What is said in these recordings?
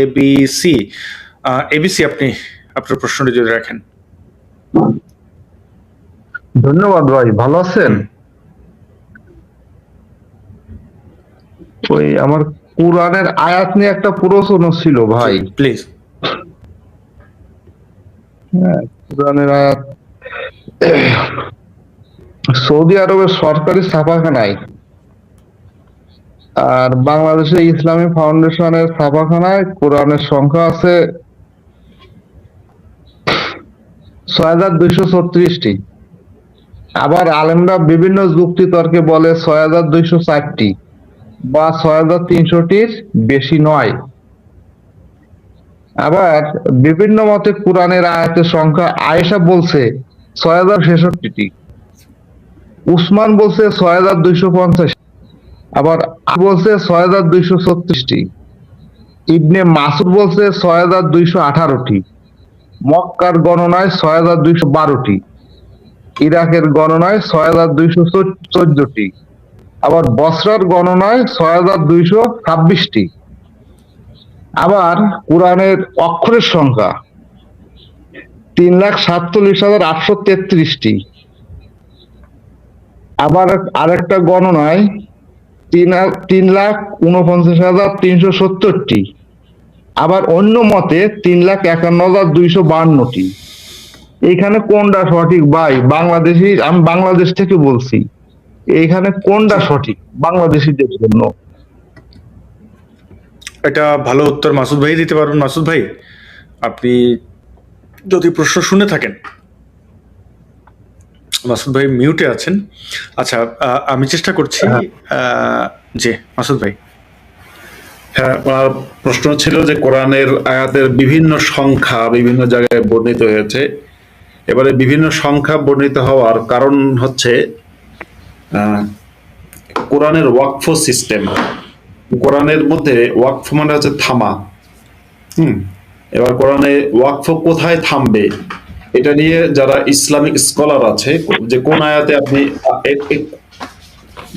ABC. ABC, আপনি আপনার প্রশ্নটি যদি রাখেন। ধন্যবাদ ভাই, ভালো আছেন? ওই আমার কোরআনের আয়াত নিয়ে একটা প্রশ্ন ছিল ভাই। প্লিজ। হ্যাঁ, কোরআনের আয়াত সৌদি আরবের সরকারি ছাপাখানায় আর বাংলাদেশে ইসলামী ফাউন্ডেশনের ছাপাখানায় কোরআনের সংখ্যা আছে ৬,২৩৬টি। আবার আলেমরা বিভিন্ন যুক্তি তর্কে বলে ৬,২০৪টি বা ৬,৩০০টির বেশি নয়। আবার বিভিন্ন মতে কোরআনের আয়াতের সংখ্যা আয়েশা বলছে ৬,০৬৬টি, উসমান বলছে ৬,২৫০, আবার বলছে ৬,২৩৬টি, ইবনে মাসুদ বলছে ৬,২১৮টি, মক্কার গণনায় ৬,২১২টি, ইরাকের গণনায় ৬,২১৪টি, আবার বসরার গণনায় ৬,২২৬টি। আবার কোরআনের অক্ষরের সংখ্যা ৩,৪৭,৮৩৩টি। আবার আরেকটা গণনায় ৩,৪৯,৩৭০টি। আবার অন্য মতে ৩,৫১,২৫২টি। এইখানে কোনটা সঠিক ভাই? আমি বাংলাদেশ থেকে বলছি, এইখানে কোনটা সঠিক বাংলাদেশিদের জন্য? এটা ভালো উত্তর মাসুদ ভাই দিতে পারবেন। মাসুদ ভাই, আপনি যদি প্রশ্ন শুনে থাকেন, মাসুদ ভাই মিউটে আছেন। আচ্ছা, আমি চেষ্টা করছি। জি মাসুদ ভাই। হ্যাঁ, আমার প্রশ্ন ছিল যে কোরআনের আয়াতের বিভিন্ন সংখ্যা বিভিন্ন জায়গায় বর্ণিত হয়েছে। এবারে বিভিন্ন সংখ্যা বর্ণিত হওয়ার কারণ হচ্ছে কোরআনের ওয়াকফ সিস্টেম। কোরআনের মধ্যে ওয়াকফ মানে হচ্ছে থামা। এবার কোরআনে ওয়াকফ কোথায় থামবে এটা নিয়ে যারা ইসলামিক স্কলার আছে, যে কোন আয়াতে আপনি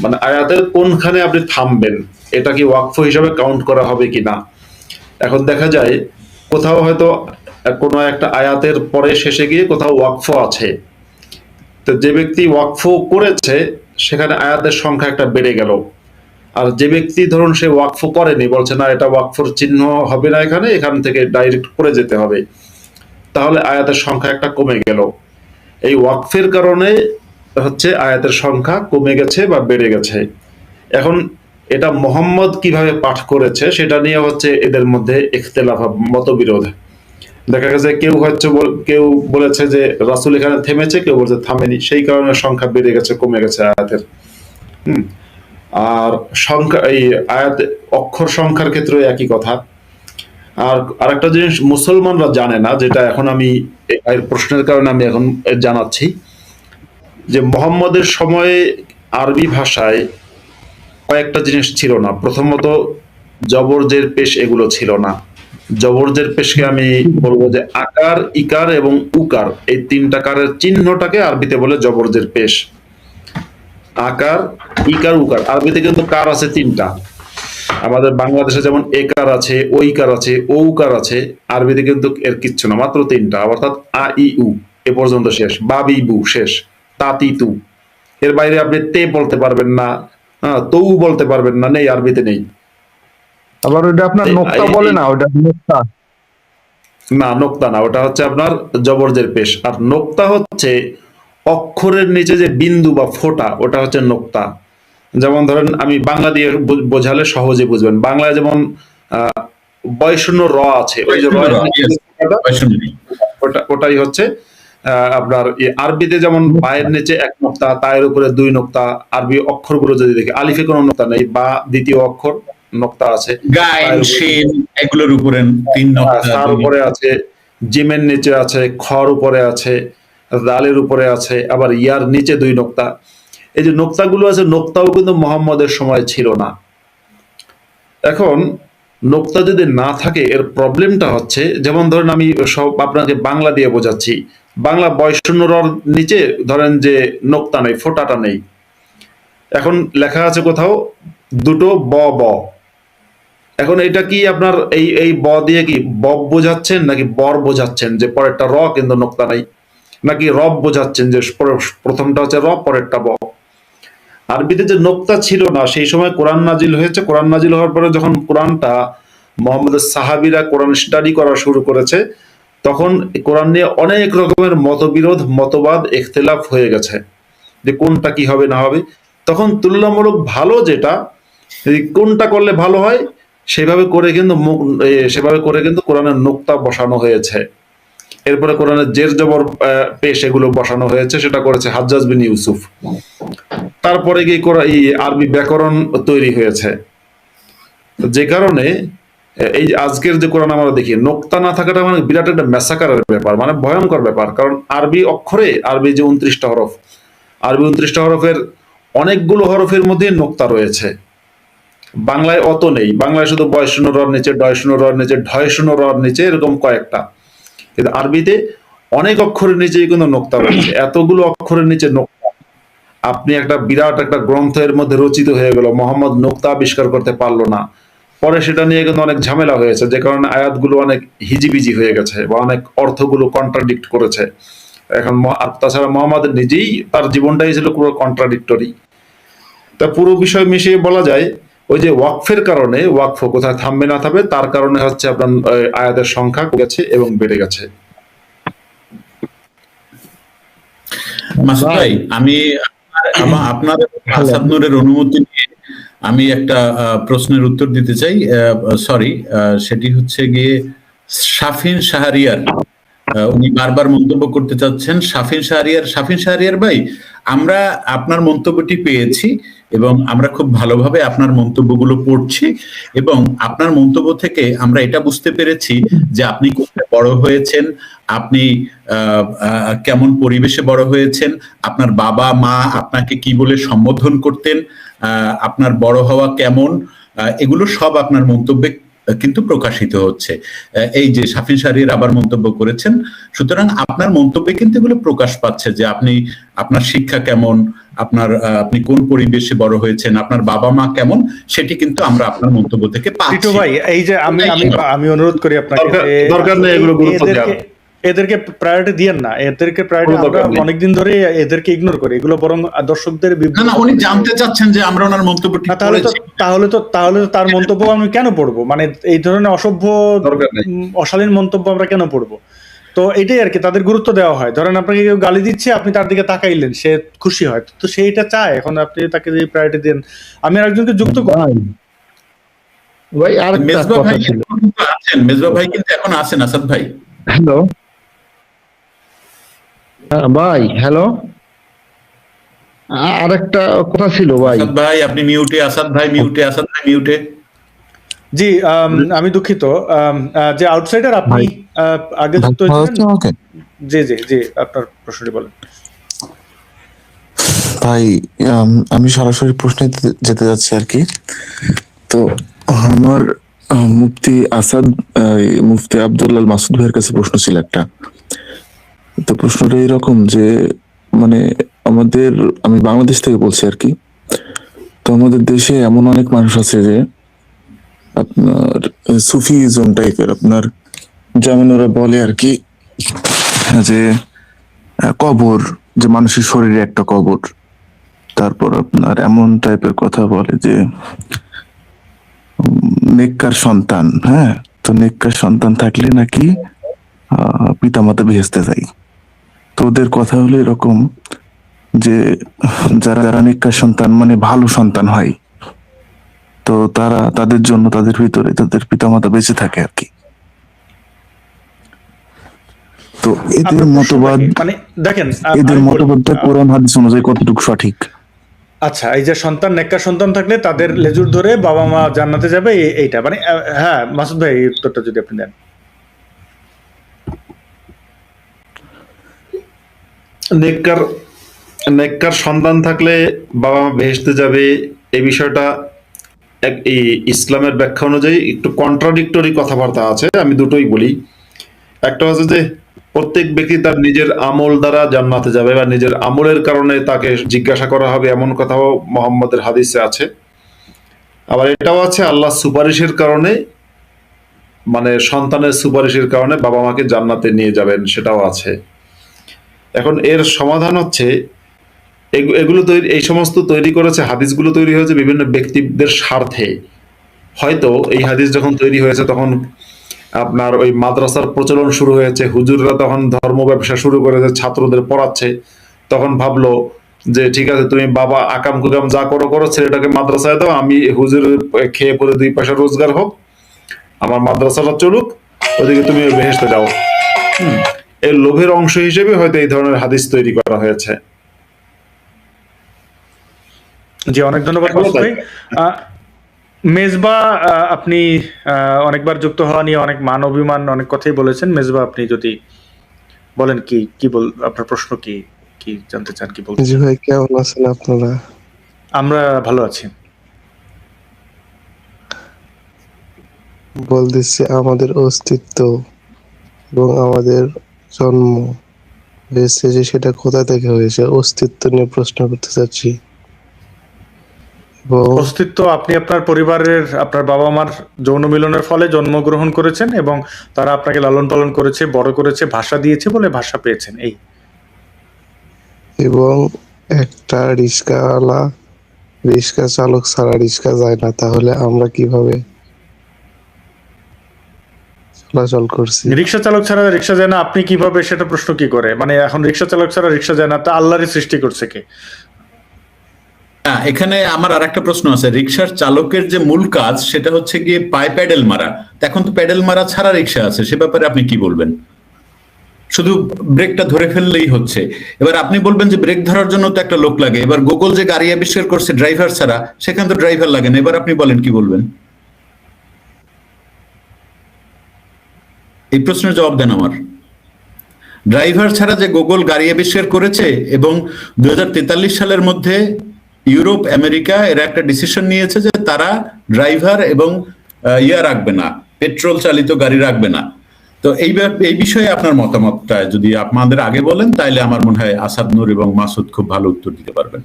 মানে আয়াতের কোনখানে আপনি থামবেন, এটা কি ওয়াকফ হিসাবে কাউন্ট করা হবে কিনা। এখন দেখা যায় কোথাও হয়তো কোনো একটা আয়াতের পরে শেষে গিয়ে কোথাও ওয়াকফ আছে, তো যে ব্যক্তি ওয়াকফ করেছে সেখানে আয়াতের সংখ্যা একটা বেড়ে গেল। আর যে ব্যক্তি ধরুন সে ওয়াকফ করেনি, বলছে না এটা ওয়াকফর চিহ্ন হবে না, এখান থেকে ডাইরেক্ট করে যেতে হবে, তাহলে আয়াতের সংখ্যা একটা কমে গেল। এই ওয়াকফের কারণে হচ্ছে আয়াতের সংখ্যা কমে গেছে বা বেড়ে গেছে। এখন এটা মোহাম্মদ কিভাবে পাঠ করেছে সেটা নিয়ে হচ্ছে এদের মধ্যে ইখতিলাফ, মতবিরোধ। দেখা গেছে কেউ বলেছে যে রাসূল এখানে থেমেছে, কেউ বলছে থামেনি, সেই কারণে সংখ্যা বেড়ে গেছে কমে গেছে আয়াতের। আর সংখ্যা এই আয়াত অক্ষর সংখ্যার ক্ষেত্রে একই কথা। আর আরেকটা জিনিস মুসলমানরা জানে না, যেটা এখন আমি এর প্রশ্নের কারণে আমি এখন জানাচ্ছি, যে মুহাম্মদের সময়ে আরবি ভাষায় কয়েকটা জিনিস ছিল না। প্রথমত জবর জের পেশ এগুলো ছিল না। জবর জের পেশকে আমি বলবো যে আকার, ইকার এবং উকার, এই তিনটা কারের চিহ্নটাকে আরবিতে বলে জবর জের পেশ। আকার, ইকার, উকার। আরবিতে কিন্তু কার আছে তিনটা। আমাদের বাংলাদেশে যেমন একার আছে, ঐকার আছে, ঔকার আছে, আরবিতে কিন্তু এর কিচ্ছু না, মাত্র তিনটা। অর্থাৎ আ ই উ এ পর্যন্ত শেষ, বা বি বু শেষ, তা তি তু। এর বাইরে আপনি তে বলতে পারবেন না, তৌ বলতে পারবেন না, নেই, আরবিতে নেই। আবার ওইটা আপনার নোক্তা বলে না, ওটা নোক্তা না, নোক্তা না, ওটা হচ্ছে আপনার জবরজের পেশ। আর নোক্তা হচ্ছে অক্ষরের নিচে যে বিন্দু বা ফোঁটা, ওটা হচ্ছে নোক্তা। যেমন ধরেন আমি বাংলা দিয়ে বোঝালে সহজে বুঝবেন। বাংলায় যেমন বয়শূন্য র আছে, ওই যে ওটাই হচ্ছে আপনার আরবিতে যেমন বায়ের নিচে এক নোক্তা, তায়ের উপরে দুই নোক্তা। আরবি অক্ষরগুলো যদি দেখি, আলিফে কোনো নোক্তা নেই, বা দ্বিতীয় অক্ষর নোক্তা আছে, এগুলোর উপরে তিন নোক্তা, তার উপরে আছে, জিমের নিচে আছে, খর উপরে আছে, দালের উপরে আছে, আবার ইয়ার নিচে দুই নোক্তা। এই যে নোক্তাগুলো আছে, নোক্তাও কিন্তু মুহাম্মদের সময় ছিল না। এখন নোক্তা যদি না থাকে, এর প্রবলেমটা হচ্ছে, যেমন ধরেন আমি সব আপনাকে বাংলা দিয়ে বোঝাচ্ছি, বাংলা বয়শূন্য রর নিচে ধরেন যে নোক্তা নেই, ফোঁটাটা নেই। এখন লেখা আছে কোথাও দুটো ব ব, এখন এটা কি আপনার এই এই ব দিয়ে কি বব বোঝাচ্ছেন নাকি বর বোঝাচ্ছেন যে পরেরটা র কিন্তু নোক্তা নাই, নাকি রব বোঝাচ্ছেন যে প্রথমটা হচ্ছে র পরেরটা ব? আরবিতে যে নোক্তা ছিল না সেই সময় কোরআন নাজিল হয়েছে, কোরআন নাজিল হওয়ার পরে যখন কোরআনটা মোহাম্মদের সাহাবীরা কোরআন স্টাডি করা শুরু করেছে, তখন কোরআন নিয়ে অনেক রকমের মতবিরোধ, মতবাদ, ইখতিলাফ হয়ে গেছে যে কোনটা কি হবে না হবে। তখন তুলনামূলক ভালো যেটা, কোনটা করলে ভালো হয় সেভাবে করে কিন্তু সেভাবে করে কিন্তু কোরআনের নোক্তা বসানো হয়েছে। এরপরে কোরআনের জের জবর পেশ এগুলো বসানো হয়েছে, সেটা করেছে হাজ্জাজ বিন ইউসুফ। তারপরে গিয়ে এই আরবি ব্যাকরণ তৈরি হয়েছে, যে কারণে এই যে আজকের যে কোরআন আমরা দেখি নোক্তা না থাকাটা মানে বিরাট একটা ম্যাসাকারের ব্যাপার, মানে ভয়ঙ্কর ব্যাপার। কারণ আরবি অক্ষরে, আরবি যে 29টা হরফ, আরবি 29টা হরফের অনেকগুলো হরফের মধ্যে নোক্তা রয়েছে। বাংলায় অত নেই, বাংলায় শুধু বয় শূন্য রর নিচে, ডয় শূন্য রর নিচে, ঢয় শূন্য রর নিচে, এরকম কয়েকটা। কিন্তু আরবিতে অনেক অক্ষরের নিচেই কিন্তু নোক্তা রয়েছে, এতগুলো অক্ষরের নিচে নোক্তা। আপনি একটা বিরাট একটা গ্রন্থের মধ্যে রচিত হয়ে গেল, মোহাম্মদ নোক্তা আবিষ্কার করতে পারলো না, পরে সেটা নিয়ে কিন্তু অনেক ঝামেলা হয়েছে, যে কারণে আয়াতগুলো অনেক হিজিবিজি হয়ে গেছে বা অনেক অর্থগুলো কন্ট্রাডিক্ট করেছে। এখন তাছাড়া মোহাম্মদ নিজেই তার জীবনটাই ছিল পুরো কন্ট্রাডিক্টরি। তা পুরো বিষয় মিশিয়ে বলা যায় ওই যে ওয়াকফের কারণে, ওয়াকফ কোথায় থামবে না থামবে তার কারণে হচ্ছে আপনার আয়াতের সংখ্যা গেছে এবং বেড়ে গেছে। মাসুদ ভাই, আমি আপনার আসাদ নূরের অনুমতি নিয়ে আমি একটা প্রশ্নের উত্তর দিতে চাই। সরি, সেটি হচ্ছে গিয়ে শাফিন শাহরিয়ার, উনি বারবার মন্তব্য করতে চাচ্ছেন। শাফিন শাহরিয়ার ভাই, আমরা আপনার মন্তব্যটি পেয়েছি এবং আমরা খুব ভালোভাবে আপনার মন্তব্যগুলো পড়ছি, এবং আপনার মন্তব্য থেকে আমরা এটা বুঝতে পেরেছি যে আপনি কোথায় বড় হয়েছেন, আপনি কেমন পরিবেশে বড় হয়েছেন, আপনার বাবা মা আপনাকে কি বলে সম্বোধন করতেন, আপনার বড় হওয়া কেমন, এগুলো সব আপনার মন্তব্যে কিন্তু প্রকাশিত হচ্ছে। এই যে শাফিন শাহরিয়ার আবার মন্তব্য করেছেন, সুতরাং আপনার মন্তব্যে কিন্তু এগুলো প্রকাশ পাচ্ছে যে আপনি, আপনার শিক্ষা কেমন, আপনি কোন পরিবেশে বড় হয়েছেন, আপনার বাবা মা কেমন, সেটি কিন্তু আমরা আপনার মন্তব্য থেকে পাচ্ছি। ভাই, এই যে আমি অনুরোধ করি আপনাকে, দরকার নেই এগুলো গুরুত্ব দেওয়ার, এদেরকে প্রায়োরিটি দিয়েন না, এদেরকে প্রায়োরিটি আমরা অনেকদিন ধরে এদেরকে ইগনোর করি, এগুলো বরং দর্শকদের না, উনি জানতে চাচ্ছেন যে আমরা ওনার মন্তব্যটি তাহলে তো তার মন্তব্য আমি কেন পড়বো? মানে এই ধরনের অসভ্য অশালীন মন্তব্য আমরা কেন পড়বো? তো এটাই আর কি, তাদের গুরুত্ব দেওয়া হয়। ধরেন আপনাকে কেউ গালি দিচ্ছে, আপনি তার দিকে তাকাইলেন, সে খুশি হয়, তো সে এটা চায়। এখন আপনি তাকে যদি প্রায়োরিটি দেন, আমি আরেকজনকে যুক্ত করি ভাই। আর মেজবা ভাই কিন্তু এখন আছেন। আসাদ ভাই, হ্যালো ভাই, হ্যালো, আরেকটা কথা ছিল ভাই। আসাদ ভাই আপনি মিউটে, আসাদ ভাই মিউটে, আসাদ ভাই মিউটে। জি, আমি দুঃখিত যে আউটসাইডার আপনি আগে যুক্ত হয়েছিলেন। জি জি জি, আপনার প্রশ্নটি বলেন ভাই। আমি সরাসরি প্রশ্নে যেতে যাচ্ছি আর কি। তো আমার মুফতি আব্দুল্লাহ মাসুদ ভাইয়ের কাছে প্রশ্ন ছিল একটা। তো প্রশ্নটা এরকম যে, মানে আমি বাংলাদেশ থেকে বলছি আর কি। তো আমাদের দেশে এমন অনেক মানুষ আছে যে আপনার সুফিজম টাইপের, আপনার যেমন ওরা বলে আর কি যে কবর, যে মানুষের শরীরে একটা কবর। তারপর আপনার এমন টাইপের কথা বলে যে নেককার সন্তান, হ্যাঁ, তো নেককার সন্তান থাকলে নাকি পিতামাতা বেহেশতে যায়। তো ওদের কথা হলো এরকম যে যারা নেককার সন্তান মানে ভালো সন্তান হয়, তো তাদের জন্য তাদের ভিতরে তাদের পিতামাতা বেঁচে থাকে আর কি। তো এদের মতবাদ, মানে দেখেন, এদের মতবাদটা কোরআন হাদিস অনুযায়ী কতটুকু সঠিক? আচ্ছা, এই যে সন্তান, নেককার সন্তান থাকলে তাদের লেজুর ধরে বাবা মা জান্নাতে যাবে, এইটা মানে, হ্যাঁ মাসুদ ভাই, এই উত্তরটা যদি আপনি দেন। নেককার সন্তান থাকলে বাবা মা বেহেশতে যাবে, এই বিষয়টা এই ইসলামের ব্যাখ্যা অনুযায়ী একটু কন্ট্রাডিক্টরি কথাবার্তা আছে। আমি দুটোই বলি। একটা হচ্ছে যে প্রত্যেক ব্যক্তি তার নিজের আমল দ্বারা জান্নাতে যাবে বা নিজের আমলের কারণে তাকে জিজ্ঞাসা করা হবে, এমন কথাও মুহাম্মদের হাদিসে আছে। আবার এটাও আছে আল্লাহ সুপারিশের কারণে, মানে সন্তানের সুপারিশের কারণে বাবা মাকে জান্নাতে নিয়ে যাবেন, সেটাও আছে। এখন এর সমাধান হচ্ছে এগুলো তৈরি, এই সমস্ত তৈরি করেছে, হাদিসগুলো তৈরি হয়েছে বিভিন্ন ব্যক্তিদের স্বার্থে। হয়তো এই হাদিস যখন তৈরি হয়েছে তখন আপনার ওই মাদ্রাসার প্রচলন শুরু হয়েছে, হুজুররা তখন ধর্ম ব্যবসা শুরু করেছে, ছাত্রদের পড়াচ্ছে, তখন ভাবলো যে ঠিক আছে তুমি বাবা আকাম কুকাম যা করো করো, ছেলেটাকে মাদ্রাসায় দাও, আমি হুজুর খেয়ে পরে 2 পয়সা রোজগার হোক, আমার মাদ্রাসাটা চলুক, ওদিকে তুমি বেহেশতে যাও। এর লোভের অংশ হিসেবে হয়তো এই ধরনের হাদিস তৈরি করা হয়েছে। জি, অনেক ধন্যবাদ মাসুদ ভাই। মেজবা, আপনি অনেকবার যুক্ত হওয়া নিয়ে অনেক মান অভিমান অনেক কথাই বলেছেন। মেজবা, আপনি যদি বলেন কি আপনার প্রশ্ন কি কি জানতে চান, কি বলতে জি চান? ভাই, কেমন আছেন আপনারা? আমরা ভালো আছি। বলতেছি আমাদের অস্তিত্ব এবং আমাদের জন্ম হয়েছে যে সেটা কোথা থেকে হয়েছে, অস্তিত্ব নিয়ে প্রশ্ন করতে চাচ্ছি। এবং অস্তিত্ব, আপনি আপনার পরিবারের, আপনার বাবা মার যৌন মিলনের ফলে জন্মগ্রহণ করেছেন এবং তারা আপনাকে লালন পালন করেছে, বড় করেছে, ভাষা দিয়েছে বলে ভাষা পেয়েছেন, এই। এবং একটা রিক্সাওয়ালা, রিক্সা চালক ছাড়া রিক্সা যায় না, তাহলে আমরা কিভাবে চলাচল করছি? রিক্সা চালক ছাড়া রিক্সা যায় না, আপনি কিভাবে, সেটা প্রশ্ন কি করে? মানে এখন রিক্সা চালক ছাড়া রিক্সা যায় না, তা আল্লাহরই সৃষ্টি করছে কে? এখানে আমার আরেকটা প্রশ্ন আছে। রিক্সার চালকের যে মূল কাজ সেটা হচ্ছে গিয়ে পায়ে প্যাডেল মারা, তো এখন তো প্যাডেল মারা ছাড়া রিক্সা আছে, সে ব্যাপারে আপনি কি বলবেন? শুধু ব্রেকটা ধরে ফেললেই হচ্ছে। এবার আপনি বলবেন যে ব্রেক ধরার জন্য তো একটা লোক লাগে, এবার গুগল যে গাড়ি আবিষ্কার করছে ড্রাইভার ছাড়া, সেখানে তো ড্রাইভার লাগে না। এবার আপনি বলেন, কি বলবেন? এই প্রশ্নের জবাব দেন আমার। ড্রাইভার ছাড়া যে গুগল গাড়ি আবিষ্কার করেছে, এবং 2043 সালের মধ্যে ইউরোপ, আমেরিকা এরা একটা ডিসিশন নিয়েছে যে তারা ড্রাইভার এবং রাখবে না, পেট্রোল চালিত গাড়ি রাখবে না। তো এই বিষয়ে আপনার মতামতটা যদি আপনাদের আগে বলেন, তাহলে আমার মনে হয় আসাদ নূর এবং মাসুদ খুব ভালো উত্তর দিতে পারবেন।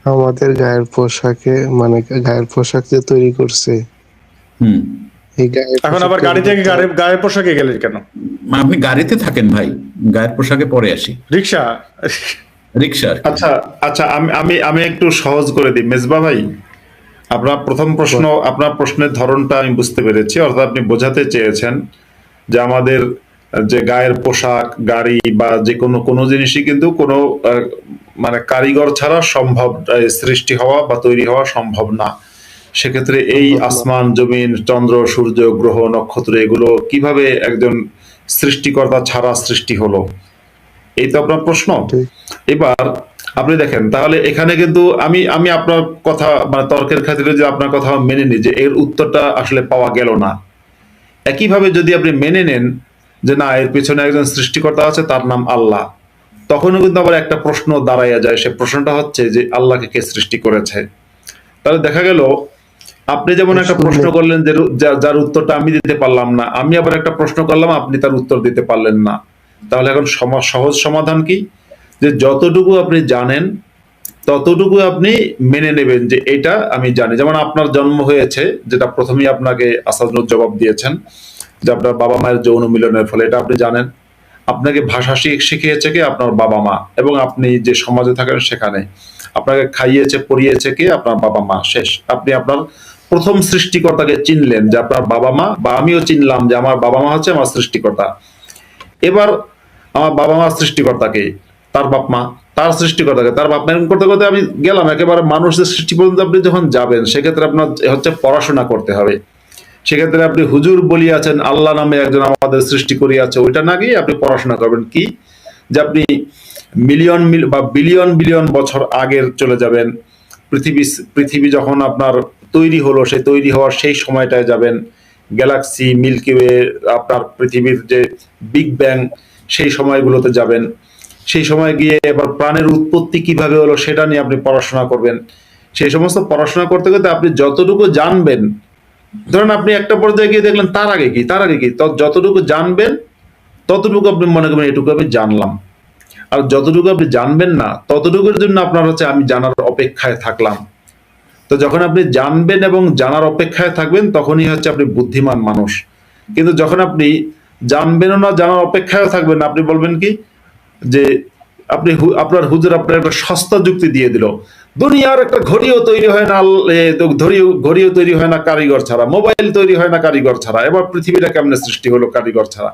আমাদের গায়ের পোশাকে, মানে গায়ের পোশাক যে তৈরি করছে, এই গায়ের এখন আবার গাড়ি থেকে গায়ের পোশাকে গেলেন কেন? আপনি গাড়িতে থাকেন ভাই, গায়ের পোশাকে পরে আসি। রিক্সা রিক্সা। আচ্ছা আচ্ছা, আমি একটু সহজ করে দিই মেজবা ভাই। আপনার প্রথম প্রশ্ন, আপনার প্রশ্নের ধরনটা আমি বুঝতে পেরেছি। অর্থাৎ আপনি বোঝাতে চেয়েছেন যে আমাদের যে গায়ের পোশাক, গাড়ি বা যে কোনো জিনিসই কিন্তু কোনো মানে কারিগর ছাড়া সম্ভব, সৃষ্টি হওয়া বা তৈরি হওয়া সম্ভব না। সেক্ষেত্রে এই আসমান, জমিন, চন্দ্র, সূর্য, গ্রহ, নক্ষত্র এগুলো কিভাবে একজন সৃষ্টিকর্তা ছাড়া সৃষ্টি হলো, এই তো আপনার প্রশ্ন। এবার আপনি দেখেন, তাহলে এখানে কিন্তু আমি আপনার কথা, মানে তর্কের খাতিরে যে আপনার কথা মেনে নিই যে এর উত্তরটা আসলে পাওয়া গেল না। একইভাবে যদি আপনি মেনে নেন যে না, এর পেছনে একজন সৃষ্টিকর্তা আছে, তার নাম আল্লাহ, তখনও কিন্তু আবার একটা প্রশ্ন দাঁড়াইয়া যায়। সে প্রশ্নটা হচ্ছে যে আল্লাহকে কে সৃষ্টি করেছে। তাহলে দেখা গেল আপনি যেমন একটা প্রশ্ন করলেন যে যার উত্তরটা আমি দিতে পারলাম না, আমি আবার একটা প্রশ্ন করলাম, আপনি তার উত্তর দিতে পারলেন না। তাহলে এখন সহজ সমাধান কি? যে যতটুকু আপনি জানেন ততটুকু আপনি মেনে নেবেন যে এটা আমি জানি। যেমন আপনার জন্ম হয়েছে, যেটা প্রথমেই আপনাকে আসাদুর জবাব দিয়েছেন, যে আপনার বাবা মায়ের যৌন মিলনের ফলে, এটা আপনি জানেন। আপনাকে ভাষা শিখিয়েছে কে? আপনার বাবা মা। এবং আপনি যে সমাজে থাকেন সেখানে আপনাকে খাইয়েছে পরিয়েছে কে? আপনার বাবা মা। শেষ। আপনি আপনার প্রথম সৃষ্টিকর্তাকে চিনলেন যে আপনার বাবা মা, বা আমিও চিনলাম যে আমার বাবা মা হচ্ছে আমার সৃষ্টিকর্তা। এবার আমার বাবা মা সৃষ্টিকর্তাকে, তার বাপ মা, তার সৃষ্টিকর্তাকে, তার বাপ মা, এরকম করতে করতে আমি গেলাম একেবারে মানুষের সৃষ্টি পর্যন্ত। আপনি যখন যাবেন সেক্ষেত্রে আপনার হচ্ছে পড়াশোনা করতে হবে। সেক্ষেত্রে আপনি হুজুর বলিয়াছেন আল্লাহ নামে একজন আমাদের সৃষ্টি করিয়াছে, ওইটা না গিয়ে আপনি পড়াশোনা করবেন কি, যে আপনি মিলিয়ন বা বিলিয়ন বিলিয়ন বছর আগের চলে যাবেন। পৃথিবী যখন আপনার তৈরি হলো, সেই তৈরি হওয়ার সেই সময়টায় যাবেন। গ্যালাক্সি, মিল্কি ওয়ে, আপনার পৃথিবীর যে বিগ ব্যাং, সেই সময়গুলোতে যাবেন। সেই সময় গিয়ে এবার প্রাণের উৎপত্তি কিভাবে হলো সেটা নিয়ে আপনি পড়াশোনা করবেন। সেই সমস্ত পড়াশোনা করতে করতে আপনি যতটুকু জানবেন, ধরেন আপনি একটা পর্যায়ে গিয়ে দেখলেন তার আগে কি, যতটুকু জানবেন ততটুকু আপনি মনে করবেন এটুকু আমি জানলাম। আর যতটুকু আপনি জানবেন না ততটুকুর জন্য আপনার হচ্ছে আমি জানার অপেক্ষায় থাকলাম। তো যখন আপনি জানবেন এবং জানার অপেক্ষায় থাকবেন তখনই হচ্ছে আপনি বুদ্ধিমান মানুষ। কিন্তু যখন আপনি জানবেনও না জানার অপেক্ষায় থাকবেন না, আপনি বলবেন কি যে আপনি আপনার হুজুর আপনার একটা সস্তা যুক্তি দিয়ে দিল, দুনিয়ার একটা ঘড়িও তৈরি হয় না ঘড়িও তৈরি হয় না কারিগর ছাড়া, মোবাইল তৈরি হয় না কারিগর ছাড়া, এবার পৃথিবীটা কেমনে সৃষ্টি হলো কারিগর ছাড়া।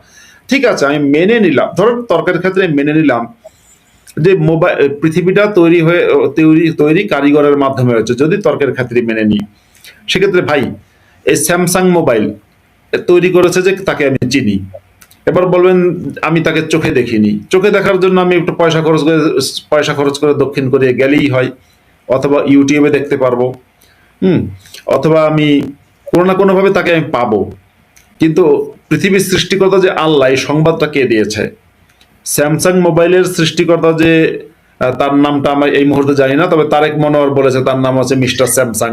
ঠিক আছে, আমি মেনে নিলাম, ধরুন তর্কের ক্ষেত্রে মেনে নিলাম যে মোবাইল পৃথিবীটা তৈরি কারিগরের মাধ্যমে হয়েছে, যদি তর্কের ক্ষেত্রে মেনে নিই, সেক্ষেত্রে ভাই এই স্যামসাং মোবাইল তৈরি করেছে যে তাকে আমি চিনি। এবার বলবেন আমি তাকে চোখে দেখিনি, চোখে দেখার জন্য আমি একটু পয়সা খরচ করে দক্ষিণ কোরিয়া গেলেই হয়, অথবা ইউটিউবে দেখতে পারবো, অথবা আমি কোনো না কোনো ভাবে তাকে আমি পাবো। কিন্তু পৃথিবীর সৃষ্টিকর্তা যে আল্লাহ, এই সংবাদটা কে দিয়েছে? স্যামসাং মোবাইলের সৃষ্টিকর্তা যে তার নামটা আমি এই মুহূর্তে জানি না, তবে তারেক মনোয়ার বলেছে তার নাম হচ্ছে মিস্টার স্যামসাং।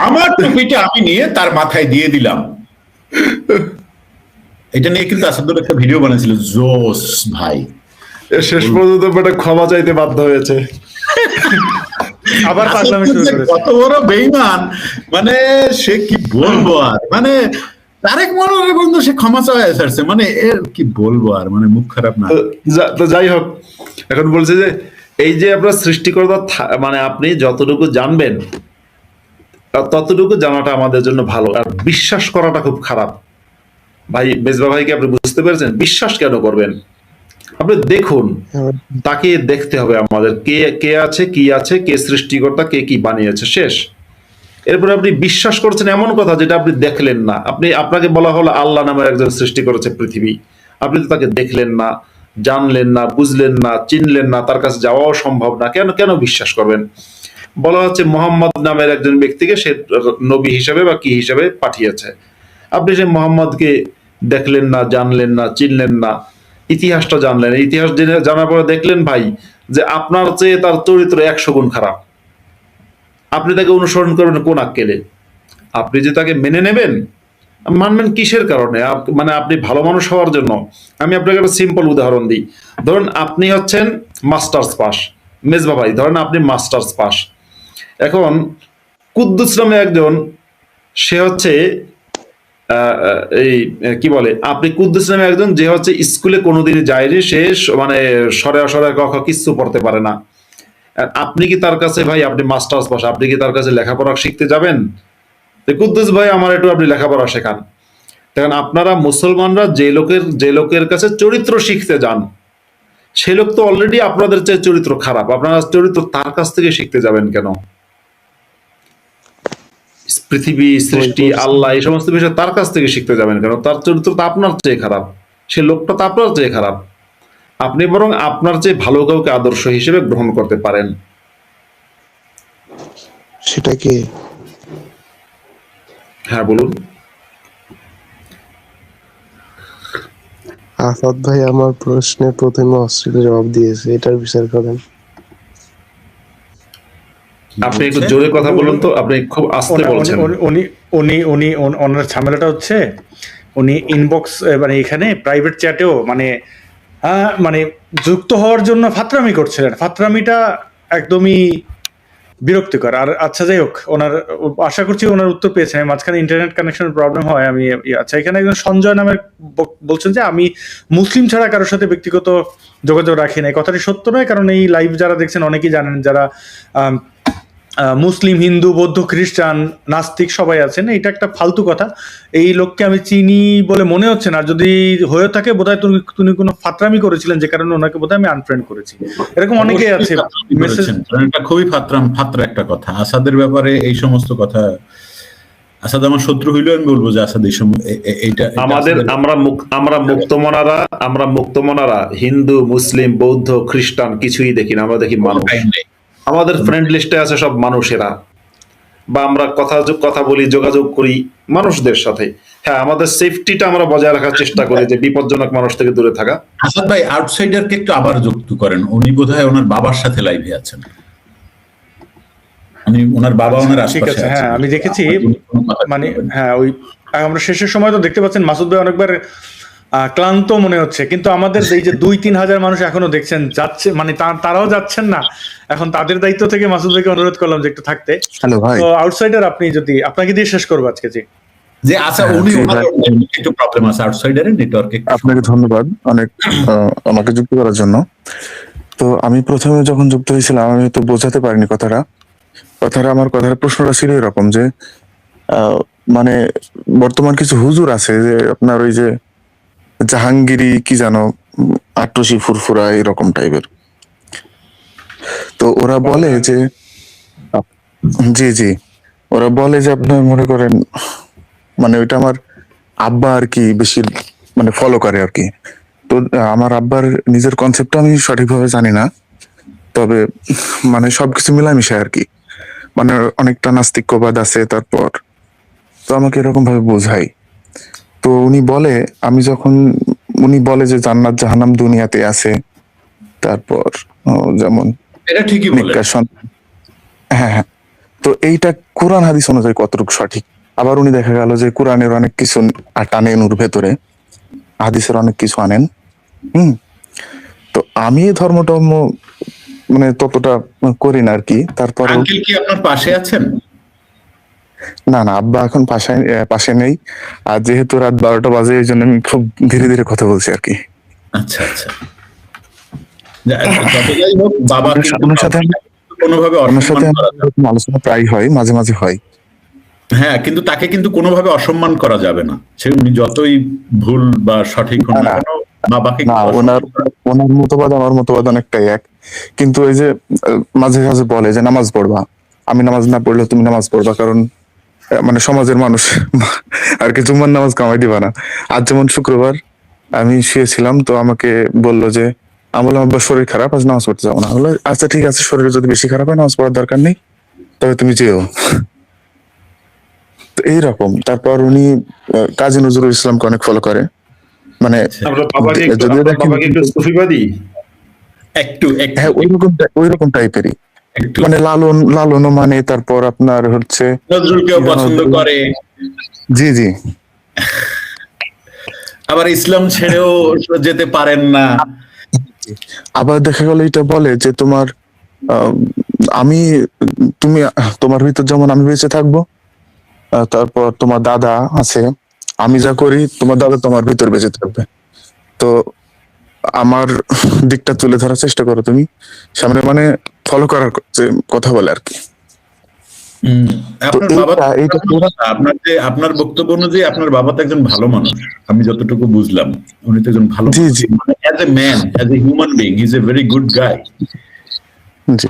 আমার টুপিটা আমি নিয়ে তার মাথায় দিয়ে দিলাম। এটা নিয়ে কিন্তু আসাদুর একটা ভিডিও বানিয়েছিল, জোস ভাই। শেষ পর্যন্ত একটা ক্ষমা চাইতে বাধ্য হয়েছে। আবার পাগলামি শুরু করেছে। কত বড় বেঈমান, মানে সে কি বলবো আর, মানে তারেক মনোয়ারের বন্ধু সে ক্ষমা চাওয়া এসেছে, মানে এর কি বলবো আর, মানে মুখ খারাপ না। তো যাই হোক, এখন বলছে যে এই যে আপনার সৃষ্টিকর্তা মানে আপনি যতটুকু জানবেন ততটুকু জানাটা আমাদের জন্য ভালো, আর বিশ্বাস করাটা খুব খারাপ। ভাই মেজবা ভাইকে আপনি বুঝতে পেরেছেন? বিশ্বাস কেন করবেন? আপনি দেখুন, তাকে দেখতে হবে আমাদের, কে কে আছে, কি আছে, কে সৃষ্টিকর্তা, কে কি বানিয়েছে, শেষ। এরপরে আপনি বিশ্বাস করছেন এমন কথা যেটা আপনি দেখলেন না। আপনাকে বলা হলো আল্লাহ নামের একজন সৃষ্টি করেছে পৃথিবী, আপনি তো তাকে দেখলেন না, জানলেন না, বুঝলেন না, চিনলেন না, তার কাছে যাওয়াও সম্ভব না, কেন কেন বিশ্বাস করবেন? বলা হচ্ছে মোহাম্মদ নামের একজন ব্যক্তিকে সে নবী হিসেবে বা কি হিসেবে পাঠিয়েছে, আপনি সেই মোহাম্মদকে দেখলেন না, জানলেন না, চিনলেন না, ইতিহাসটা জানলেন, ইতিহাস জানার পরে দেখলেন ভাই যে আপনার চেয়ে তার চরিত্র 100 গুণ খারাপ, আপনি তাকে অনুসরণ করবেন কোন আক্কেলে? আপনি যে তাকে মেনে নেবেন, মানবেন কিসের কারণে? মানে আপনি ভালো মানুষ হওয়ার জন্য? আমি আপনাকে একটা সিম্পল উদাহরণ দিই। ধরুন আপনি হচ্ছেন মাস্টার্স পাস, মেজবা ভাই ধরেন আপনি মাস্টার্স পাস। এখন কুদ্দুস নামে একজন, সে হচ্ছে এই কি বলে, আপনি কুদ্দুস নামে একজন যে হচ্ছে স্কুলে কোনোদিনই যায়নি, সে মানে সরে ক কিচ্ছু পড়তে পারে না। আপনি কি তার কাছে, ভাই আপনি মাস্টার্স পাস, আপনি কি তার কাছে লেখাপড়া শিখতে যাবেন? কুদ্দুস ভাই আমার একটু আপনি লেখাপড়া শেখান। দেখেন আপনারা মুসলমানরা যে লোকের কাছে চরিত্র শিখতে যান, সে লোক তো অলরেডি আপনাদের চেয়ে চরিত্র খারাপ, আপনারা চরিত্র তার কাছ থেকে শিখতে যাবেন কেন? পৃথিবী সৃষ্টি, আল্লাহ, এই সমস্ত বিষয় তার কাছ থেকে শিখতে যাবেন কেন? তার চরিত্র তো আপনার চেয়ে খারাপ, সে লোকটা তো আপনার চেয়ে খারাপ। আপনি বরং আপনার চেয়ে ভালো কাউকে আদর্শ হিসেবে গ্রহণ করতে পারেন। সেটা কি? হ্যাঁ বলুন। আসাদ ভাই আমার প্রশ্নে প্রথমে অশ্লীল জবাব দিয়েছে, এটার বিচার করেন। আপনি একটু জোরে কথা বলুন তো, আপনি খুব আস্তে বলছেন। উনি ওনার ঝামেলাটা হচ্ছে উনি ইনবক্স মানে এখানে প্রাইভেট চ্যাটেও মানে যুক্ত হওয়ার জন্য ফাতরামি করছিলেন। ফাতরামিটা একদমই বিরক্তিকর। আর আচ্ছা যাই হোক, আশা করছি ওনার উত্তর পেয়েছেন। মাঝখানে ইন্টারনেট কানেকশনের প্রবলেম হয়, আমি আচ্ছা এখানে একজন সঞ্জয় নামের বলছেন যে আমি মুসলিম ছাড়া কারোর সাথে ব্যক্তিগত যোগাযোগ রাখি না। এই কথাটি সত্য নয়, কারণ এই লাইভ যারা দেখছেন অনেকেই জানেন, যারা মুসলিম, হিন্দু, বৌদ্ধ, খ্রিস্টান, নাস্তিক সবাই আছেন। এটা একটা ফালতু কথা। এই লোককে আমি চিনি বলে মনে হচ্ছে না, যদি হয়ে থাকে বোধহয় তুমি কোনো ফাতরামি করেছিলেন যে কারণে ওনাকে বোধহয় আমি আনফ্রেন্ড করেছি, এরকম অনেকেই আছে। এটা খুবই ফাত্রা একটা কথা আসাদের ব্যাপারে, এই সমস্ত কথা। আসাদ আমার শত্রু হইলেও আমি বলবো যে আসাদ এই সময় এইটা আমরা মুক্তমনারা হিন্দু, মুসলিম, বৌদ্ধ, খ্রিস্টান কিছুই দেখি না, আমরা দেখি মানুষ। আমাদের ফ্রেন্ড লিস্টে আছে সব মানুষেরা, বা আমরা কথা বলি, যোগাযোগ করি মানুষদের সাথে। হ্যাঁ, আমাদের সেফটিটা আমরা বজায় রাখার চেষ্টা করি, যে বিপজ্জনক মানুষ থেকে দূরে থাকা। আসাদ ভাই আউটসাইডারকে একটু আবার যুক্ত করেন, উনি বোধহয় ওনার বাবার সাথে লাইভে আছেন। ওনার বাবা ওনার আশেপাশে আছে। হ্যাঁ আমি দেখেছি, মানে হ্যাঁ ওই আমরা শেষের সময় তো দেখতে পাচ্ছেন মাসুদ ভাই অনেকবার ক্লান্ত মনে হচ্ছে, কিন্তু আমাদের এই যে 2-3 হাজার মানুষ এখনো দেখছেন যাচ্ছে, মানে তারাও যাচ্ছেন না। এখন তাদের দায়িত্ব থেকে মাসুদ ভাইকে অনুরোধ করলাম যে একটু থাকতে। হ্যালো ভাই। তো আউটসাইডার আপনি যদি আপনাকে দিয়ে শেষ করবো আজকে। জি যে আচ্ছা, হ্যাঁ, উনি জি ওনার ভাই। একটু প্রবলেম আছে, আউটসাইডারের নেটওয়ার্কে। আপনাকে ধন্যবাদ অনেক আমাকে যুক্ত করার জন্য। তো আমি প্রথমে যখন যুক্ত হয়েছিলাম আমি তো বোঝাতে পারিনি কথাটা। আমার কথার প্রশ্নটা ছিল এরকম যে মানে বর্তমান কিছু হুজুর আছে যে আপনার ওই যে জাহাঙ্গীরি কি জানো, আট্রসি ফুরফুরা এরকম টাইপের। তো ওরা বলে যে জি জি, ওরা বলে যে আপনার মনে করেন মানে ওইটা আমার আব্বা আর কি বেশি মানে ফলো করে আর কি। তো আমার আব্বার নিজের কনসেপ্টটা আমি সঠিকভাবে জানি না, তবে মানে সবকিছু মিলামিশায় আর কি, মানে অনেকটা নাস্তিক্যবাদ আছে। তারপর তো আমাকে এরকম ভাবে বোঝাই। তো উনি বলে যে জান্নাত জাহান্নাম দুনিয়াতে আছে, তারপর যেমন এটা ঠিকই বলে। নিকাশন। হ্যাঁ হ্যাঁ। তো এইটা কোরআন হাদিস অনুযায়ী কতটুকু সঠিক? আবার উনি দেখা গেল যে কোরআনের অনেক কিছু টানেন ওর ভেতরে, হাদিসের অনেক কিছু আনেন। তো আমি এই ধর্মটা মানে ততটা করি না আর কি। তারপর আঙ্কেল কি আপনার পাশে আছেন? না না, আব্বা এখন পাশে নেই। আর যেহেতু রাত 12টা বাজে এই জন্য আমি খুব ধীরে ধীরে কথা বলছি আর কি। আচ্ছা আচ্ছা। যত যাই হোক, বাবা কিন্তু ওনার সাথে কোনোভাবে অসম্মান করা যাবে না। আলোচনা প্রায় হয়, মাঝে মাঝে হয়। হ্যাঁ, কিন্তু তাকে কিন্তু কোনোভাবে অসম্মান করা যাবে না, সে উনি যতই ভুল বা সঠিক হন না কেন, বাবাকে না, ওনার মতবাদ আমার মতবাদ অনেকটাই এক। কিন্তু এই যে মাঝে মাঝে বলে যে নামাজ পড়বা, আমি নামাজ না পড়লে তুমি নামাজ পড়বা, কারণ মানে সমাজের মানুষ আর কি জুম্মার নামাজ কামাই দিবা না। আজ যেমন শুক্রবার আমি শুয়েছিলাম, তো আমাকে বললো যে আমি বললাম আব্বা শরীর খারাপ, আজ নামাজ পড়তে যাবো না। বললো আচ্ছা ঠিক আছে, শরীর যদি বেশি খারাপ হয় নামাজ পড়ার দরকার নেই, তবে তুমি যেও। তো এইরকম। তারপর উনি কাজী নজরুল ইসলামকে অনেক ফলো করে, মানে যদিও দেখেন একটু সুফিবাদী, একটু হ্যাঁ ওইরকম টাইপেরই, একটু মানে লালনও মানে। তারপর আপনার হচ্ছে নজরুলকেও পছন্দ করে, জি জি। আবার ইসলাম ছেড়েও যেতে পারেন না। আবার দেখা গেল এটা বলে যে তোমার তুমি তোমার ভিতর যেমন আমি বেঁচে থাকবো, তারপর তোমার দাদা আছে, আমি যা করি তোমার দাদা তোমার ভিতর বেঁচে থাকবে। তো আমার দিকটা তুলে ধরার চেষ্টা করো তুমি সামনে, মানে ফলো করার যে কথা বলে আর কি। আপনার বাবা, আপনার বক্তব্য অনুযায়ী আপনার বাবা তো একজন ভালো মানুষ, আমি যতটুকু বুঝলাম উনি তো একজন ভালো মানুষ। As a man, as a human being, he is a very good guy. জি।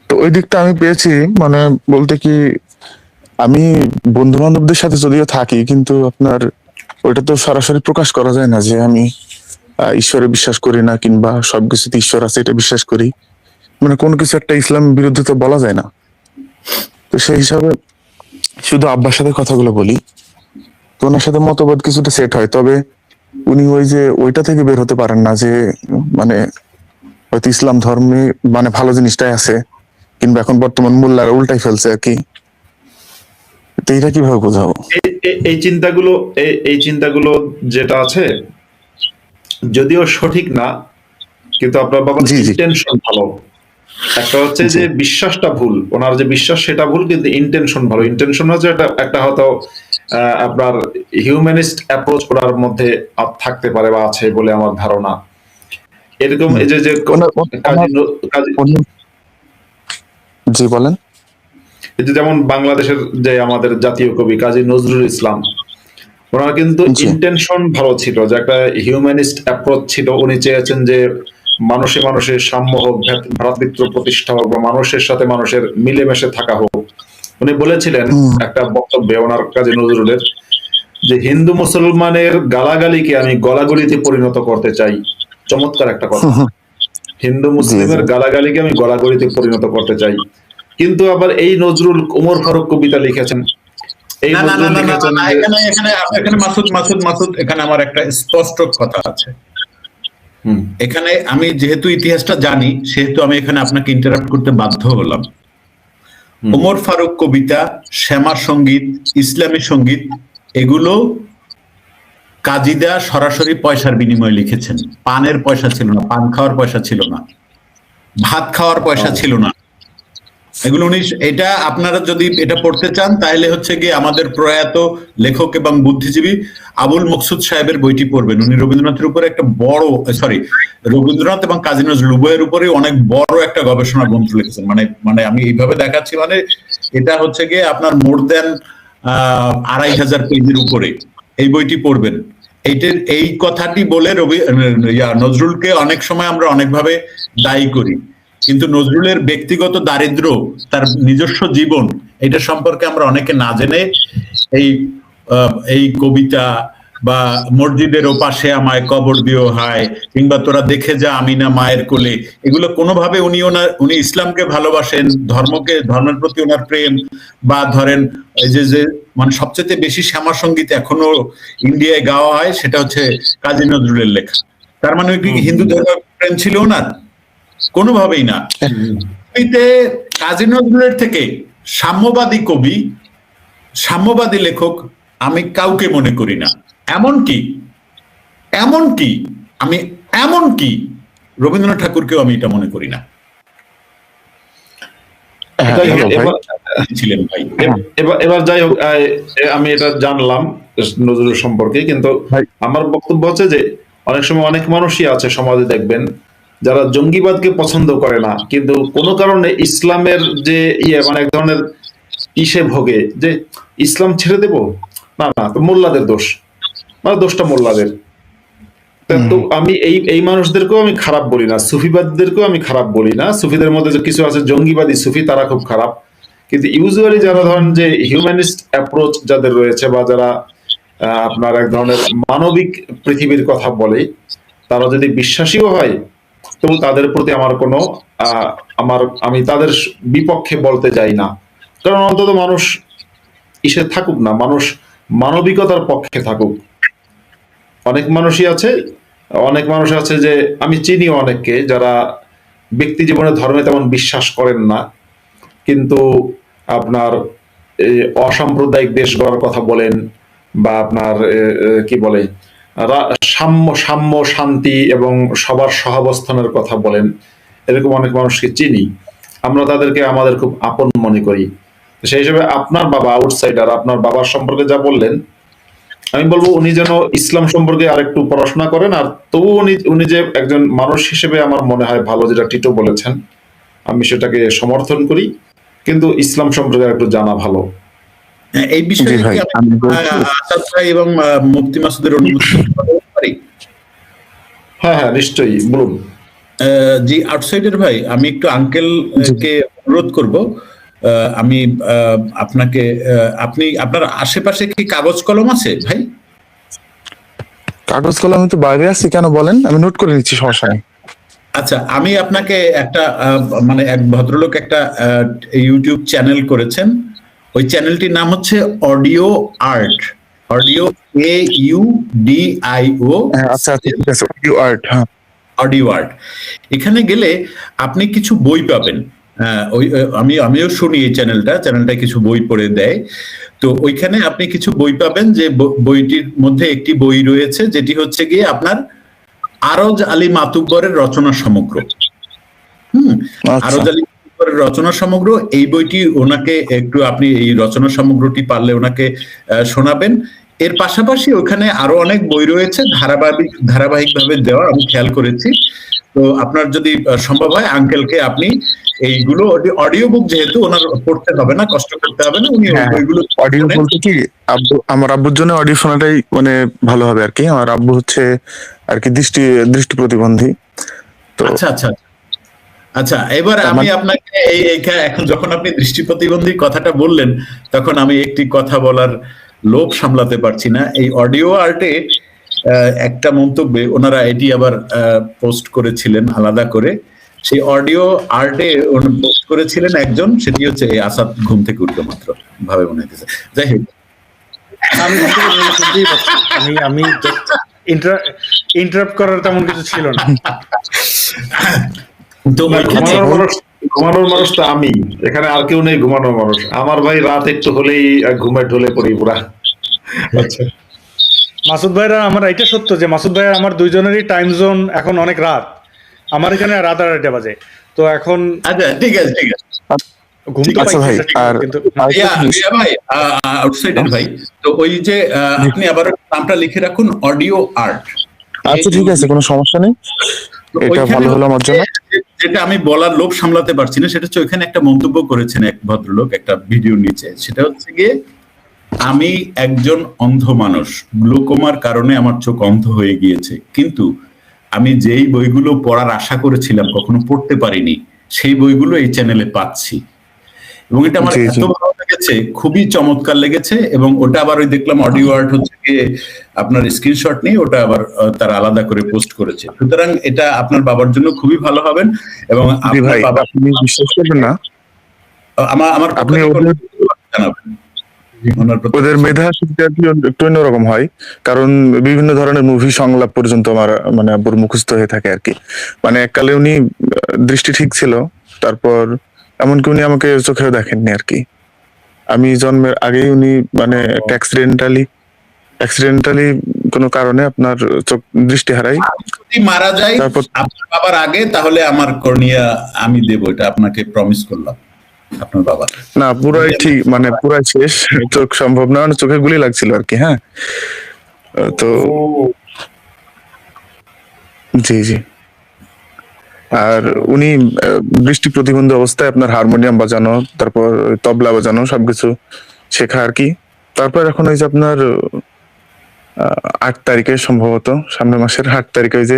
তো ওই দিকটা আমি পেয়েছি, মানে বলতে কি আমি বন্ধু বান্ধবদের সাথে যদিও থাকি, কিন্তু আপনার ওইটা তো সরাসরি প্রকাশ করা যায় না যে আমি ঈশ্বরে বিশ্বাস করি না, কিংবা সবকিছুতে ঈশ্বর আছে এটা বিশ্বাস করি, মানে কোন কিছু একটা ইসলাম বিরুদ্ধে তো বলা যায় না। তো সেই হিসাবে শুধু আব্বার সাথে কথাগুলো বলি, তো ওনার সাথে মতবাদ কিছুটা সেট হয়। তবে উনি ওই যে ওইটা থেকে বের হতে পারেন না যে মানে হয়তো ইসলাম ধর্মে মানে ভালো জিনিসটাই আছে, কিংবা এখন বর্তমান মোল্লারা উল্টাই ফেলছে আর কি। তো এটা কিভাবে বোঝাবো? এই চিন্তাগুলো যেটা আছে যদিও সঠিক না, কিন্তু আপনার বাবার ইন্টেনশন ভালো। একটা হচ্ছে যে বিশ্বাসটা ভুল, ওনার যে বিশ্বাস সেটা ভুল, কিন্তু ইন্টেনশন ভালো। ইন্টেনশন হচ্ছে একটা হয়তো আপনার হিউম্যানিস্ট অ্যাপ্রোচ ওনার মধ্যে থাকতে পারে বা আছে বলে আমার ধারণা। এরকম এই যে জি বলেন। এই যে যেমন বাংলাদেশের যে আমাদের জাতীয় কবি কাজী নজরুল ইসলাম, ওনার কিন্তু ইন্টেনশন ভালো ছিল, যে একটা হিউম্যানিস্ট অ্যাপ্রোচ ছিল। উনি চেয়েছেন যে মানুষের সাম্য হোক, ভ্রাতৃত্ব প্রতিষ্ঠা হোক, বা মানুষের সাথে মানুষের মিলেমিশে থাকা হোক। উনি বলেছিলেন একটা বক্তব্যে ওনার কাজী নজরুলের, যে হিন্দু মুসলমানের গালাগালিকে আমি গলাগলিতে পরিণত করতে চাই। চমৎকার একটা কথা। হিন্দু মুসলিমের গালাগালিকে আমি গলাগলিতে পরিণত করতে চাই। কিন্তু আবার এই নজরুল ওমর ফারুক কবিতা লিখেছেন, এখানে মাসুদ এখানে আমার একটা স্পষ্ট কথা আছে। এখানে আমি যেহেতু ইতিহাসটা জানি, সেহেতু আমি এখানে আপনাকে ইন্টারাপ্ট করতে বাধ্য হলাম। ওমর ফারুক কবিতা, শ্যামা সঙ্গীত, ইসলামী সঙ্গীত, এগুলো কাজীদা সরাসরি পয়সার বিনিময়ে লিখেছেন। পানের পয়সা ছিল না, পান খাওয়ার পয়সা ছিল না, ভাত খাওয়ার পয়সা ছিল না। এগুলো উনি, এটা আপনারা যদি এটা পড়তে চান তাহলে হচ্ছে গিয়ে আমাদের প্রয়াত লেখক এবং বুদ্ধিজীবী আবুল মকসুদ সাহেবের বইটি পড়বেন। উনি রবীন্দ্রনাথের উপরে একটা বড়, রবীন্দ্রনাথ এবং কাজী নজরুল উভয়ের উপরে অনেক বড় একটা গবেষণা গ্রন্থ লিখেছেন। মানে আমি এইভাবে দেখাচ্ছি, মানে এটা হচ্ছে গিয়ে আপনার মোর দেন 2500 পেজের উপরে এই বইটি পড়বেন। এই কথাটি বলে নজরুলকে অনেক সময় আমরা অনেকভাবে দায়ী করি, কিন্তু নজরুলের ব্যক্তিগত দারিদ্র্য, তার নিজস্ব জীবন, এটা সম্পর্কে আমরা অনেকে না জেনে এই কবিতা বা মসজিদের ওপাশে আমায় কবর দিও হায়, কিংবা তোরা দেখে যা আমিনা মায়ের কোলে, এগুলো কোনোভাবে উনি ইসলামকে ভালোবাসেন, ধর্মের প্রতি ওনার প্রেম, বা ধরেন এই যে মানে সবচেয়ে বেশি শ্যামা সঙ্গীত এখনো ইন্ডিয়ায় গাওয়া হয় সেটা হচ্ছে কাজী নজরুলের লেখা। তার মানে কি হিন্দু ধর্মের প্রেম ছিল ওনার? কোনোভাবেই না। কাজী নজরুলের থেকে সাম্যবাদী কবি, সাম্যবাদী লেখক আমি কাউকে মনে করি না। এমনকি রবীন্দ্রনাথ ঠাকুরকেও আমি এটা মনে করি না। ছিলেন ভাই। এবার যাই হোক, আমি এটা জানলাম নজরুল সম্পর্কে, কিন্তু আমার বক্তব্য হচ্ছে যে অনেক সময় অনেক মানুষই আছে সমাজে দেখবেন যারা জঙ্গিবাদকে পছন্দ করে না, কিন্তু কোনো কারণে ইসলামের যে মানে এক ধরনের ইসে ভোগে যে ইসলাম ছেড়ে দেব, না তো মোল্লাদের দোষ, মানে দোষটা মোল্লাদের। তো আমি এই মানুষদেরকেও আমি খারাপ বলি না, সুফিবাদীদেরকেও আমি খারাপ বলি না। সুফিদের মধ্যে যে কিছু আছে জঙ্গিবাদী সুফি, তারা খুব খারাপ, কিন্তু ইউজুয়ালি যারা ধরেন যে হিউম্যানিস্ট অ্যাপ্রোচ যাদের রয়েছে, বা যারা আপনার এক ধরনের মানবিক পৃথিবীর কথা বলে, তারা যদি বিশ্বাসীও হয়, তো তাদের প্রতি আমার কোনো আমি তাদের বিপক্ষে বলতে যাই না। কারণ অন্তত মানুষ ইসে থাকুক না, মানুষ মানবিকতার পক্ষে থাকুক। অনেক মানুষ আছে যে আমি চিনি অনেককে যারা ব্যক্তি জীবনে ধর্মে তেমন বিশ্বাস করেন না, কিন্তু আপনার অসাম্প্রদায়িক দেশ গড়ার কথা বলেন, বা আপনার কি বলে সাম্য শান্তি এবং সবার সহাবস্থানের কথা বলেন। এরকম অনেক মানুষকে চিনি, আমরা তাদেরকে আমাদের খুব আপন মনে করি। সেই হিসেবে আপনার বাবা আউটসাইডার, আপনার বাবার সম্পর্কে যা বললেন, আমি বলবো উনি যেন ইসলাম সম্পর্কে আরেকটু পড়াশোনা করেন। আর তবু উনি যে একজন মানুষ হিসেবে আমার মনে হয় ভালো, যেটা টিটো বলেছেন, আমি সেটাকে সমর্থন করি, কিন্তু ইসলাম সম্পর্কে একটু জানা ভালো। এই বিষয়ে আসাদ ভাই এবং মুফতি মাসুদের অনুমতি পারি? হ্যাঁ, নিশ্চয়ই, বলুন। জি, আউটসাইডার ভাই, আমি একটু আঙ্কেলকে অনুরোধ করব, আমি আপনাকে, আপনার আশেপাশে কি কাগজ কলম আছে ভাই? কাগজ কলম আমি তো বাইরে আছি, কেন বলেন, আমি নোট করে নিচ্ছি, সমস্যা নেই। আচ্ছা, আমি আপনাকে একটা মানে এক ভদ্রলোক একটা ইউটিউব চ্যানেল করেছেন, ওই চ্যানেলটির নাম হচ্ছে অডিও আর্ট, অডিও AUDIO। আচ্ছা, ঠিক আছে, অডিও আর্ট। হ্যাঁ, অডিও আর্ট। এখানে গেলে আপনি কিছু বই পাবেন। আমিও শুনি এই চ্যানেলটা কিছু বই পড়ে দেয়। তো ওইখানে আপনি কিছু বই পাবেন, যে বইটির মধ্যে একটি বই রয়েছে যেটি হচ্ছে গিয়ে আপনার আরজ আলী মাতুব্বরের রচনা সমগ্র। আরজ আলী মাতুব্বরের রচনা সমগ্র, এই বইটি ওনাকে একটু, আপনি এই রচনা সমগ্রটি পারলে ওনাকে শোনাবেন। এর পাশাপাশি ওখানে আরো অনেক বই রয়েছে ধারাবাহিকভাবে দেওয়া, আমি খেয়াল করেছি। তো আপনার যদি সম্ভব হয় আঙ্কেলকে আপনি এইগুলো, অডিও বুক যেহেতু ওনার পড়তে হবে না, কষ্ট করতে হবে না, উনি ওইগুলো অডিও বলতে কি, আমার আব্বুর জন্য অডিও শোনাটাই মানে ভালো হবে আর কি। আমার আব্বু হচ্ছে আর কি দৃষ্টি প্রতিবন্ধী। তো আচ্ছা, এবার আমি আপনাকে এখন যখন আপনি দৃষ্টি প্রতিবন্ধীর কথাটা বললেন, তখন আমি একটি কথা বলার লোভ সামলাতে পারছি না। এই অডিও আর্টে একটা মন্তব্যে ওনারা এটি আবার পোস্ট করেছিলেন আলাদা করে। সেই অডিও আর্টে পোস্ট করেছিলেন একজন, সেটি হচ্ছে আসাদ ঘুম থেকে উঠলো মাত্র, ভাবে মনে হইতেছে। যাই হোক, আমি ইন্টারাপ্ট করার তেমন কিছু ছিল না। তো ঘুমানোর মানুষ তো আমি, এখানে আর কেউ নেই ঘুমানোর মানুষ। আমার ভাই রাত একটু হলেই ঘুমে ঢলে পড়ি পুরা। আচ্ছা, মাসুদ ভাইরা আমার এটা সত্য যে মাসুদ ভাই আমার দুইজনেরই টাইম জোন এখন অনেক রাত, আমার এখানে রাত 8টা বাজে, তো এখন আচ্ছা ঠিক আছে ঠিক আছে ঘুম তো আচ্ছা ভাই, পাইতেছে আর কিন্তু ভাই আউটসাইডার ভাই, তো ওই যে আপনি আবার নামটা লিখে রাখুন, অডিও আর্ট। আচ্ছা ঠিক আছে, কোনো সমস্যা নেই, এটা ভালো হলো আমার জন্য। যেটা আমি বলার লোভ সামলাতে পারছি না সেটা হচ্ছে ওইখানে একটা মন্তব্য করেছেন এক ভদ্রলোক একটা ভিডিও নিচে, সেটা হচ্ছে গিয়ে আমি একজন অন্ধ মানুষ, গ্লোকোমার কারণে আমার চোখ অন্ধ হয়ে গিয়েছে, কিন্তু আমি যেই বইগুলো পড়ার আশা করেছিলাম কখনো পড়তে পারিনি সেই বইগুলো এই চ্যানেলে পাচ্ছি, এবং এটা আমার জি, জি। এত ভালো লেগেছে, খুবই চমৎকার লেগেছে। এবং ওটা আবার ওই দেখলাম অডিও আর্ট হচ্ছে গিয়ে আপনার স্ক্রিনশট নিয়ে ওটা আবার তারা আলাদা করে পোস্ট করেছে। সুতরাং এটা আপনার বাবার জন্য খুবই ভালো হবেন। এবং জি আপনার ভাই, বাবা আপনি বিশ্বাস করবেন না, আমার আপনি পক্ষ থেকে ওদের জানাবেন ওনার প্রতি। ওদের মেধা শক্তি আর কি একটু অন্যরকম হয়, কারণ বিভিন্ন ধরনের মুভি সংলাপ পর্যন্ত আমার মানে আব্বুর মুখস্থ হয়ে থাকে আর কি। মানে এককালে উনি দৃষ্টি ঠিক ছিল, তারপর এমনকি উনি আমাকে চোখেও দেখেননি আর কি। আমি জন্মের আগেই উনি মানে একটা অ্যাক্সিডেন্টালি কোনো কারণে আপনার চোখ দৃষ্টি হারাই। যদি মারা যায় তারপর আপনার বাবার আগে, তাহলে আমার কর্নিয়া আমি দেবো, এটা আপনাকে প্রমিস করলাম আপনার বাবা। না, পুরাই ঠিক, মানে পুরাই শেষ, চোখ সম্ভব না, মানে চোখে গুলি লাগছিল আর কি। হ্যাঁ, তো জি জি। আর উনি দৃষ্টি প্রতিবন্ধী অবস্থায় আপনার হারমোনিয়াম বাজানো, তারপর তবলা বাজানো সবকিছু শেখা আর কি। তারপর এখন ওই যে আপনার 8 তারিখে সম্ভবত, সামনের মাসের 8 তারিখে ওই যে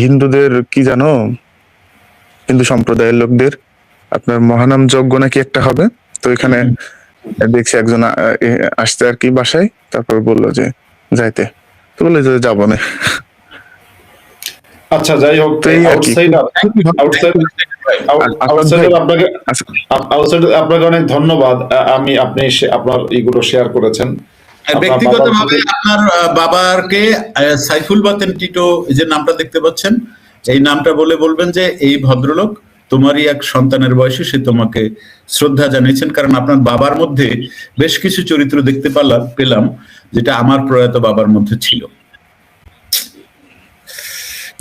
হিন্দুদের কি জানো, হিন্দু সম্প্রদায়ের লোকদের আপনার মহানাম যজ্ঞ নাকি একটা হবে, তো এখানে দেখছি একজন আসছে আর কি বাসায়, তারপর বললো যে যাইতে, তো বললো যে যাবো না। আচ্ছা, যাই হোক, তো এই আর কি। আউটসাইডার আপনাকে আচ্ছা, আপনাকে অনেক ধন্যবাদ। আপনার এইগুলো শেয়ার করেছেন। ব্যক্তিগতভাবে আপনার বাবাকে সাইফুল বাতেন টিটো, যে নামটা দেখতে পাচ্ছেন, এই নামটা বলে বলবেন যে এই ভদ্রলোক তোমারই এক সন্তানের বয়সে, সে তোমাকে শ্রদ্ধা জানিয়েছেন, কারণ আপনার বাবার মধ্যে বেশ কিছু চরিত্র দেখতে পেলাম যেটা আমার প্রয়াত বাবার মধ্যে ছিল।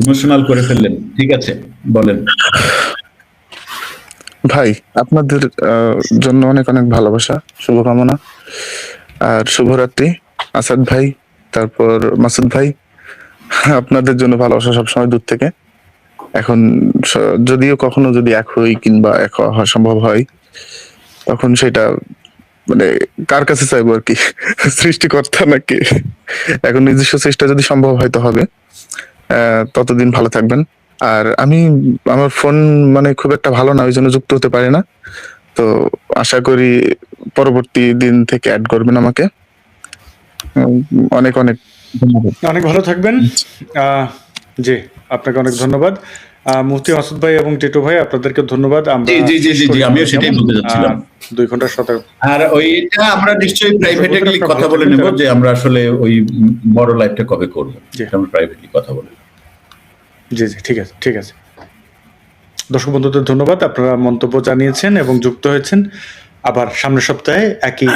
ইমোশনাল করে ফেললেন, ঠিক আছে বলেন। ভাই আপনাদের জন্য অনেক অনেক ভালোবাসা, শুভকামনা, আর শুভরাত্রি আসাদ ভাই, তারপর মাসুদ ভাই, আপনাদের জন্য ভালোবাসা সবসময় দূর থেকে। এখন যদিও কখনো যদি এক হই কিংবা এক হওয়া সম্ভব হয়, তখন সেটা মানে কার কাছে চাইবো আর কি, সৃষ্টিকর্তা নাকি, এখন নিজস্ব চেষ্টা যদি সম্ভব হয় তো হবে। ততদিন ভালো থাকবেন। আর আমার ফোন মানে খুব একটা ভালো না, ওই জন্য যুক্ত হতে পারি না, তো আশা করি পরবর্তী দিন থেকে অ্যাড করবেন আমাকে। অনেক অনেক ধন্যবাদ। অনেক ভালো থাকবেন। জি, আপনাকে অনেক ধন্যবাদ। মুফতি মাসুদ ভাই এবং টিটু ভাই, আপনাদেরকে ধন্যবাদ। আমরা জি, আমিও সেটাই বলতে যাচ্ছিলাম। 2 ঘন্টার সাথে আর ওইটা আমরা নিশ্চয়ই প্রাইভেটলি কথা বলে নেব যে আমরা আসলে ওই বড় লাইভটা কবে করবো, আমরা প্রাইভেটলি কথা বলে। জি, ঠিক আছে। দর্শক বন্ধুদের ধন্যবাদ, আপনারা মন্তব্য জানিয়েছেন এবং যুক্ত হয়েছেন। আবার সামনের সপ্তাহে একই